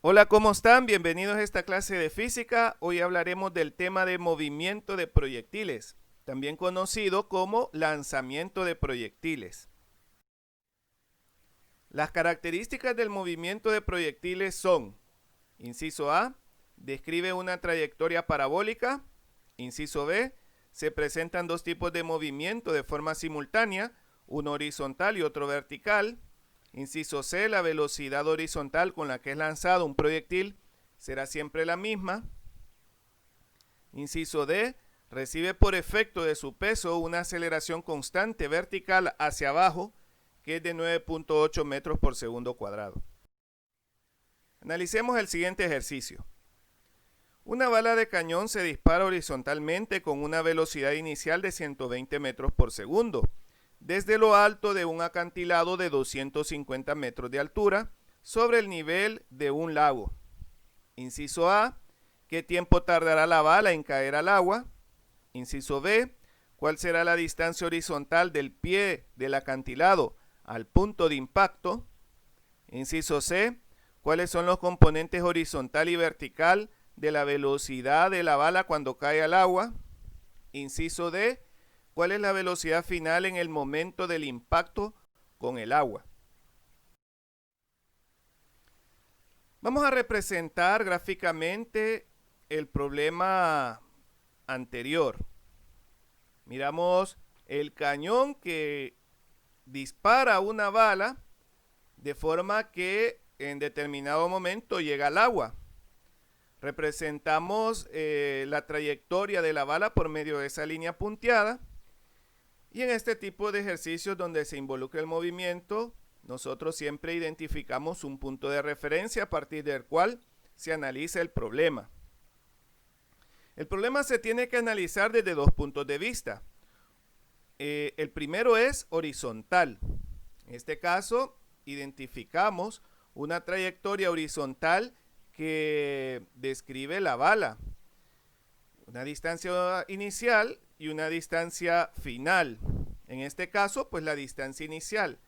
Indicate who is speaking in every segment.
Speaker 1: Hola, ¿cómo están? Bienvenidos a esta clase de física. Hoy hablaremos del tema de movimiento de proyectiles, también conocido como lanzamiento de proyectiles. Las características del movimiento de proyectiles son: inciso A, describe una trayectoria parabólica. Inciso B, se presentan dos tipos de movimiento de forma simultánea, uno horizontal y otro vertical. Inciso C, la velocidad horizontal con la que es lanzado un proyectil será siempre la misma. Inciso D, recibe por efecto de su peso una aceleración constante vertical hacia abajo que es de 9.8 metros por segundo cuadrado. Analicemos el siguiente ejercicio. Una bala de cañón se dispara horizontalmente con una velocidad inicial de 120 metros por segundo desde lo alto de un acantilado de 250 metros de altura sobre el nivel de un lago. Inciso A, ¿qué tiempo tardará la bala en caer al agua? Inciso B, ¿cuál será la distancia horizontal del pie del acantilado al punto de impacto? Inciso C, ¿cuáles son los componentes horizontal y vertical de la velocidad de la bala cuando cae al agua? Inciso D, ¿cuál es la velocidad final en el momento del impacto con el agua? Vamos a representar gráficamente el problema anterior. Miramos el cañón que dispara una bala de forma que en determinado momento llega al agua. Representamos la trayectoria de la bala por medio de esa línea punteada. Y en este tipo de ejercicios donde se involucra el movimiento, nosotros siempre identificamos un punto de referencia a partir del cual se analiza el problema. El problema se tiene que analizar desde dos puntos de vista. El primero es horizontal. En este caso, identificamos una trayectoria horizontal que describe la bala. Una distancia inicial y una distancia final. En este caso, pues la distancia inicial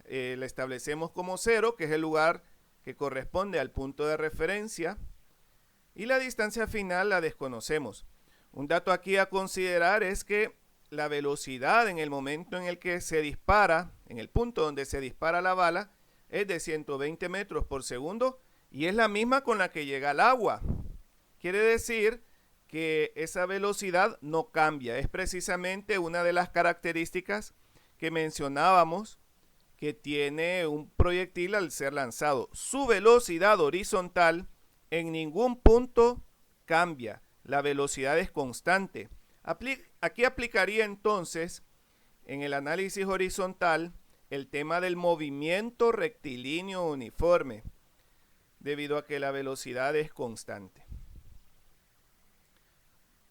Speaker 1: la establecemos como 0, que es el lugar que corresponde al punto de referencia, y la distancia final la desconocemos. Un dato aquí a considerar es que la velocidad en el momento en el que se dispara, en el punto donde se dispara la bala, es de 120 metros por segundo y es la misma con la que llega al agua. Quiere decir que esa velocidad no cambia. Es precisamente una de las características que mencionábamos que tiene un proyectil al ser lanzado. Su velocidad horizontal en ningún punto cambia. La velocidad es constante. Aquí aplicaría entonces en el análisis horizontal el tema del movimiento rectilíneo uniforme, debido a que la velocidad es constante.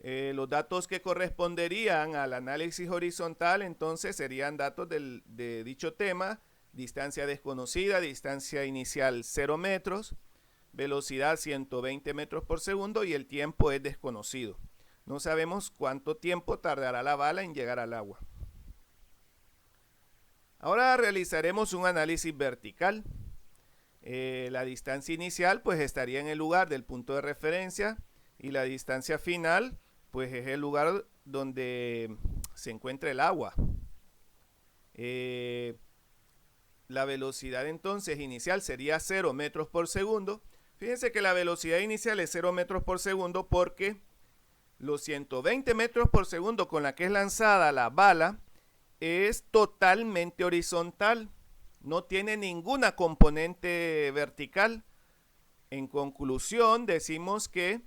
Speaker 1: Los datos que corresponderían al análisis horizontal entonces serían datos de dicho tema: distancia desconocida, distancia inicial 0 metros, velocidad 120 metros por segundo y el tiempo es desconocido. No sabemos cuánto tiempo tardará la bala en llegar al agua. Ahora realizaremos un análisis vertical. La distancia inicial pues estaría en el lugar del punto de referencia y la distancia final pues es el lugar donde se encuentra el agua. La velocidad entonces inicial sería 0 metros por segundo. Fíjense que la velocidad inicial es 0 metros por segundo porque los 120 metros por segundo con la que es lanzada la bala es totalmente horizontal. No tiene ninguna componente vertical. En conclusión, decimos que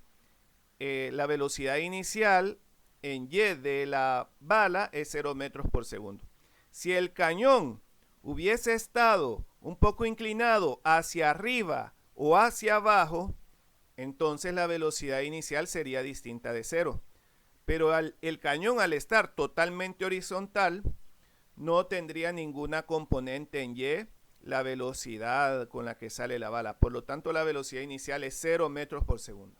Speaker 1: la velocidad inicial en Y de la bala es 0 metros por segundo. Si el cañón hubiese estado un poco inclinado hacia arriba o hacia abajo, entonces la velocidad inicial sería distinta de 0. Pero el cañón, al estar totalmente horizontal, no tendría ninguna componente en Y, la velocidad con la que sale la bala. Por lo tanto, la velocidad inicial es 0 metros por segundo.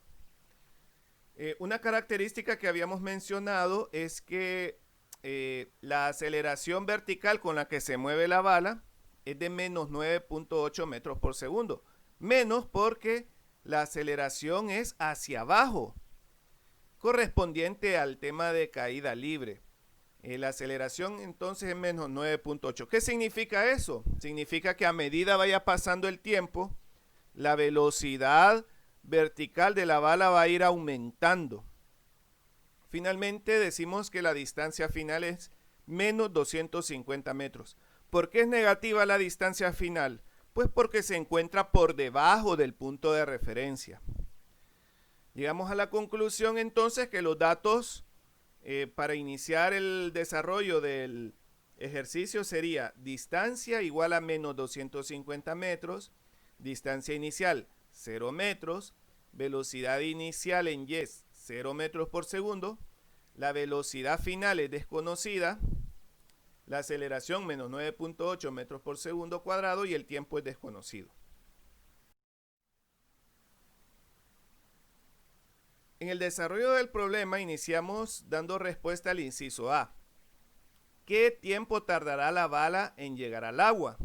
Speaker 1: Una característica que habíamos mencionado es que la aceleración vertical con la que se mueve la bala es de menos 9.8 metros por segundo. Menos porque la aceleración es hacia abajo, correspondiente al tema de caída libre. La aceleración entonces es menos 9.8. ¿Qué significa eso? Significa que a medida vaya pasando el tiempo, la velocidad vertical de la bala va a ir aumentando. Finalmente decimos que la distancia final es menos 250 metros. ¿Por qué es negativa la distancia final? Pues porque se encuentra por debajo del punto de referencia. Llegamos a la conclusión entonces que los datos para iniciar el desarrollo del ejercicio sería distancia igual a menos 250 metros, distancia inicial 0 metros, velocidad inicial en y 0 metros por segundo, la velocidad final es desconocida, la aceleración menos 9.8 metros por segundo cuadrado y el tiempo es desconocido. En el desarrollo del problema iniciamos dando respuesta al inciso A. ¿Qué tiempo tardará la bala en llegar al agua?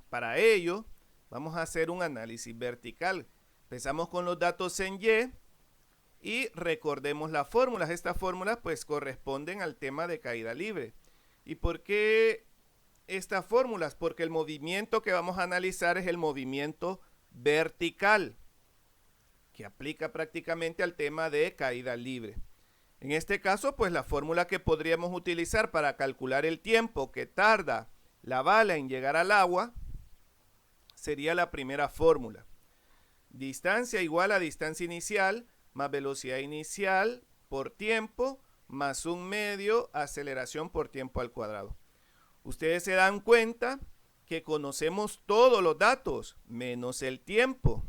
Speaker 1: Para ello, vamos a hacer un análisis vertical. Empezamos con los datos en y recordemos las fórmulas. Estas fórmulas pues corresponden al tema de caída libre. ¿Y por qué estas fórmulas? Porque el movimiento que vamos a analizar es el movimiento vertical, que aplica prácticamente al tema de caída libre. En este caso, pues la fórmula que podríamos utilizar para calcular el tiempo que tarda la bala en llegar al agua sería la primera fórmula. Distancia igual a distancia inicial más velocidad inicial por tiempo más un medio aceleración por tiempo al cuadrado. Ustedes se dan cuenta que conocemos todos los datos menos el tiempo.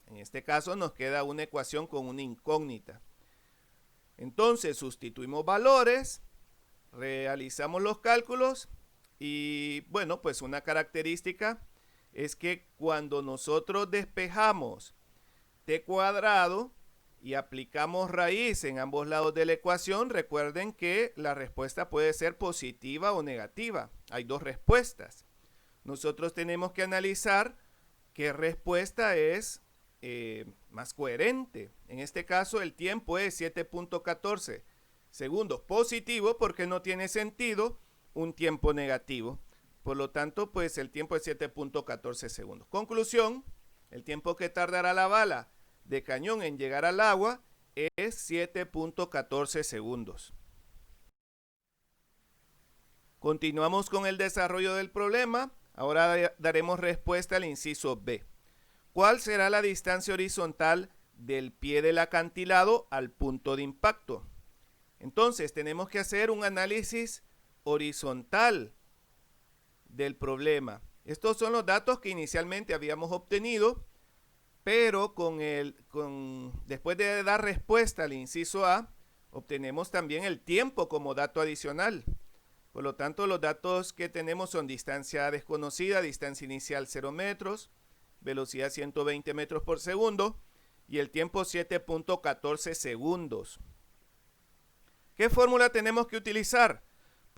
Speaker 1: En este caso nos queda una ecuación con una incógnita. Entonces sustituimos valores, realizamos los cálculos y bueno, pues una característica es que cuando nosotros despejamos t cuadrado y aplicamos raíz en ambos lados de la ecuación, recuerden que la respuesta puede ser positiva o negativa. Hay dos respuestas. Nosotros tenemos que analizar qué respuesta es más coherente. En este caso el tiempo es 7.14 segundos positivo porque no tiene sentido un tiempo negativo. Por lo tanto, pues el tiempo es 7.14 segundos. Conclusión, el tiempo que tardará la bala de cañón en llegar al agua es 7.14 segundos. Continuamos con el desarrollo del problema. Ahora daremos respuesta al inciso B. ¿Cuál será la distancia horizontal del pie del acantilado al punto de impacto? Entonces tenemos que hacer un análisis horizontal del problema. Estos son los datos que inicialmente habíamos obtenido, pero después de dar respuesta al inciso A, obtenemos también el tiempo como dato adicional. Por lo tanto, los datos que tenemos son distancia desconocida, distancia inicial 0 metros, velocidad 120 metros por segundo y el tiempo 7.14 segundos. ¿Qué fórmula tenemos que utilizar?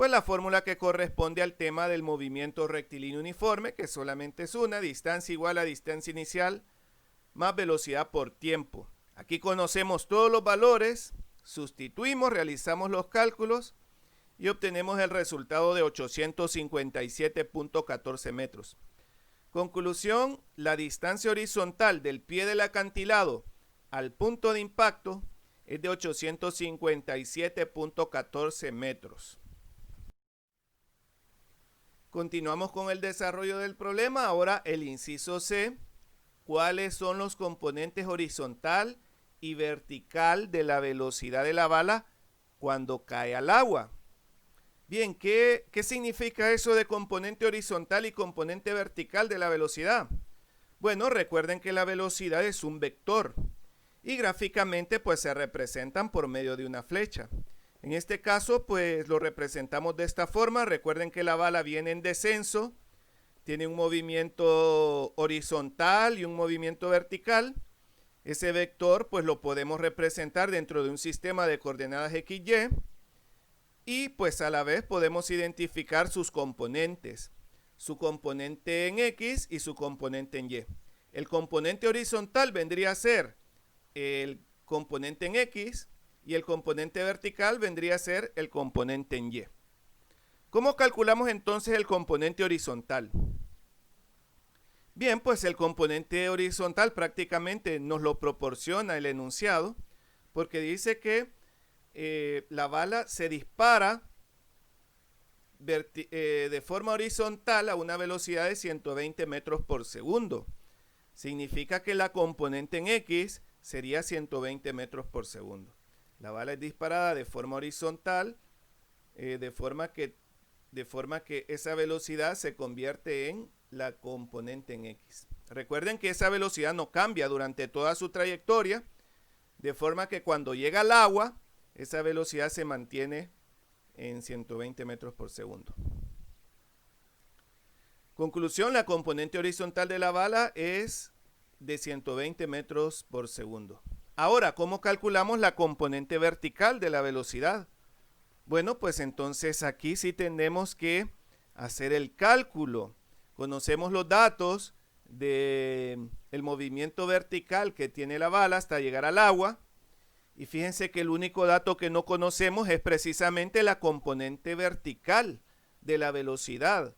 Speaker 1: Pues la fórmula que corresponde al tema del movimiento rectilíneo uniforme, que solamente es una, distancia igual a distancia inicial más velocidad por tiempo. Aquí conocemos todos los valores, sustituimos, realizamos los cálculos y obtenemos el resultado de 857.14 metros. Conclusión, la distancia horizontal del pie del acantilado al punto de impacto es de 857.14 metros. Continuamos con el desarrollo del problema. Ahora el inciso C. ¿Cuáles son los componentes horizontal y vertical de la velocidad de la bala cuando cae al agua? Bien, ¿qué significa eso de componente horizontal y componente vertical de la velocidad? Bueno, recuerden que la velocidad es un vector y gráficamente pues se representan por medio de una flecha. En este caso pues lo representamos de esta forma. Recuerden que la bala viene en descenso, tiene un movimiento horizontal y un movimiento vertical. Ese vector pues lo podemos representar dentro de un sistema de coordenadas XY. Y pues a la vez podemos identificar sus componentes, su componente en X y su componente en Y. El componente horizontal vendría a ser el componente en X y el componente vertical vendría a ser el componente en Y. ¿Cómo calculamos entonces el componente horizontal? Bien, pues el componente horizontal prácticamente nos lo proporciona el enunciado, porque dice que la bala se dispara de forma horizontal a una velocidad de 120 metros por segundo. Significa que la componente en X sería 120 metros por segundo. La bala es disparada de forma horizontal, de forma que esa velocidad se convierte en la componente en X. Recuerden que esa velocidad no cambia durante toda su trayectoria, de forma que cuando llega al agua, esa velocidad se mantiene en 120 metros por segundo. Conclusión, la componente horizontal de la bala es de 120 metros por segundo. Ahora, ¿cómo calculamos la componente vertical de la velocidad? Bueno, pues entonces aquí sí tenemos que hacer el cálculo. Conocemos los datos del movimiento vertical que tiene la bala hasta llegar al agua. Y fíjense que el único dato que no conocemos es precisamente la componente vertical de la velocidad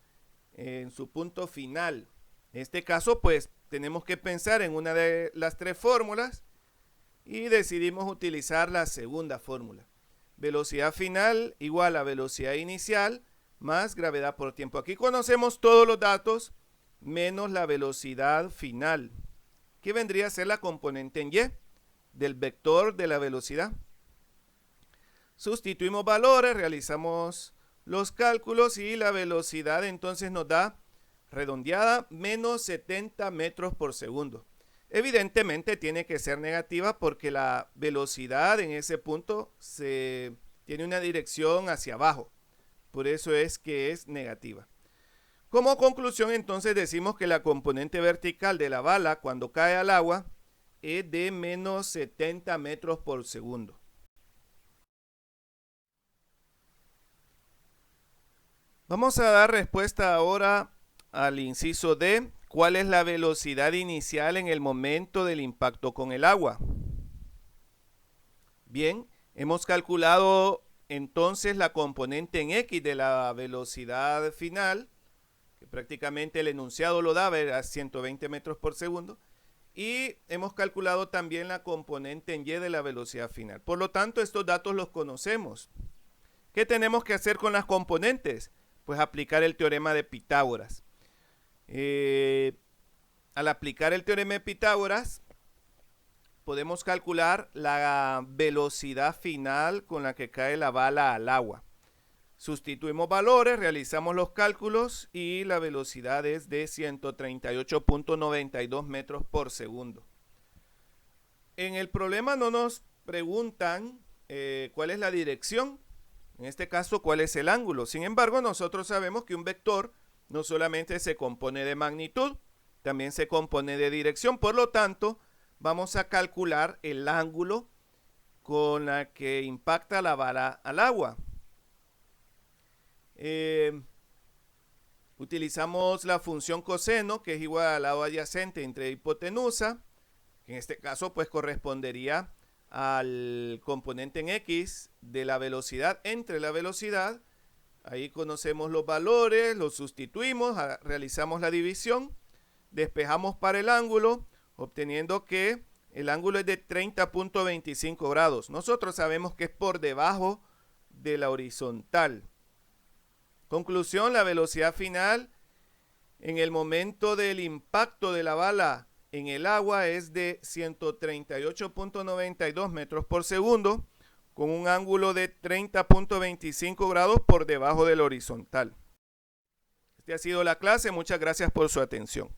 Speaker 1: en su punto final. En este caso, pues tenemos que pensar en una de las tres fórmulas y decidimos utilizar la segunda fórmula. Velocidad final igual a velocidad inicial más gravedad por tiempo. Aquí conocemos todos los datos menos la velocidad final, que vendría a ser la componente en Y del vector de la velocidad. Sustituimos valores, realizamos los cálculos y la velocidad entonces nos da redondeada menos 70 metros por segundo. Evidentemente tiene que ser negativa porque la velocidad en ese punto tiene una dirección hacia abajo. Por eso es que es negativa. Como conclusión entonces decimos que la componente vertical de la bala cuando cae al agua es de menos 70 metros por segundo. Vamos a dar respuesta ahora al inciso D. ¿Cuál es la velocidad inicial en el momento del impacto con el agua? Bien, hemos calculado entonces la componente en X de la velocidad final, que prácticamente el enunciado lo da a 120 metros por segundo, y hemos calculado también la componente en Y de la velocidad final. Por lo tanto, estos datos los conocemos. ¿Qué tenemos que hacer con las componentes? Pues aplicar el teorema de Pitágoras. Al aplicar el teorema de Pitágoras, podemos calcular la velocidad final con la que cae la bala al agua. Sustituimos valores, realizamos los cálculos y la velocidad es de 138.92 metros por segundo. En el problema no nos preguntan cuál es la dirección, en este caso cuál es el ángulo. Sin embargo, nosotros sabemos que un vector no solamente se compone de magnitud, también se compone de dirección. Por lo tanto, vamos a calcular el ángulo con la que impacta la bala al agua. Utilizamos la función coseno, que es igual al lado adyacente entre hipotenusa, que en este caso pues correspondería al componente en X de la velocidad entre la velocidad. Ahí conocemos los valores, los sustituimos, realizamos la división, despejamos para el ángulo, obteniendo que el ángulo es de 30.25 grados. Nosotros sabemos que es por debajo de la horizontal. Conclusión, la velocidad final en el momento del impacto de la bala en el agua es de 138.92 metros por segundo, con un ángulo de 30.25 grados por debajo del horizontal. Esta ha sido la clase. Muchas gracias por su atención.